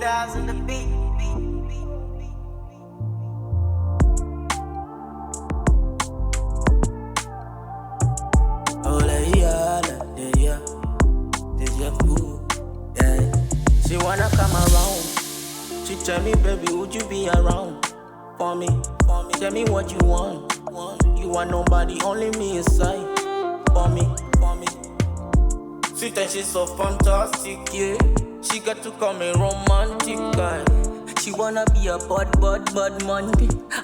styles in the beat. Oh, Deja Vu, yeah. She wanna come around. She tell me, baby, would you be around for me? Tell me what you want. You want nobody, only me inside. For me. Sweet and she's so fantastic, yeah. She got to call me romantic guy. She wanna be a bad man.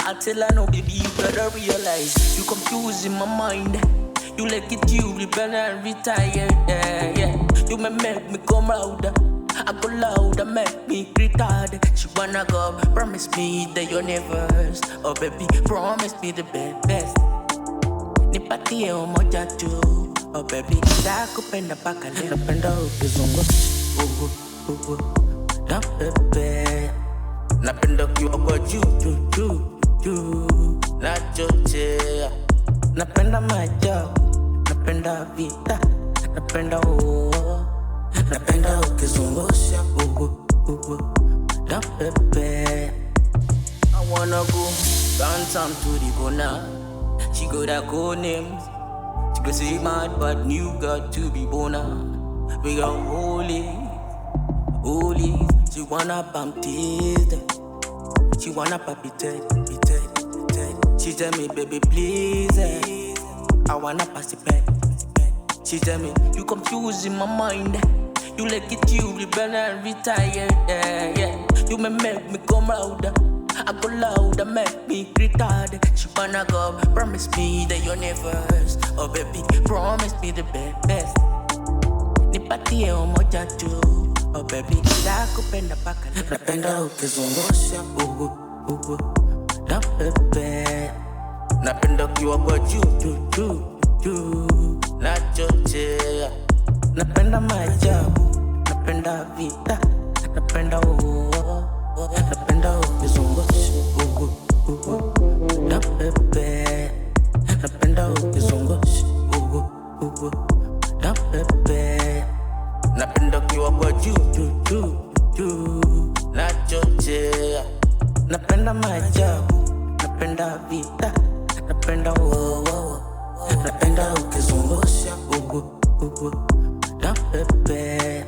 I tell her no, baby, you better realize you confusing my mind. You like it, you rebel and retired, yeah. You may make me come louder. I go louder, make me retarded. She wanna go, promise me the universe. Oh baby, promise me the best. Nipatie umoja juu. Oh baby, nakupenda mpaka leo. Napenda ukizungusha, napepea. Napenda ukiwa juu-juu, nachochea. Napenda maajabu, napenda vita, napenda wooo. Napenda ukizungusha, napepea. I wanna go downtown to the corner. She got a cool name. She go say mad, but you got to be bona. We got holy. She wanna bump teeth. She wanna palpitate. She tell me, baby, please, I wanna participate. She tell me, you confusing my mind. You like it, you rebel and retired, yeah. You may make me come louder. I go louder, make me retarded. She wanna go, promise me the universe. Oh baby, promise me the best. Nipatie umoja juu. Oh baby, nakupenda mpaka leo. Napenda ukizungusha, napepea. Napenda ukiwa juu-juu, nachochea. Napenda maajabu, napenda vita, napenda wooo. Napenda ukizungusha, napepea. Napenda ukizungusha, napepea. Napenda ukiwa juu-juu, nachochea. Napenda maajabu, napenda vita, napenda wooo. Napenda ukizungusha, napepea.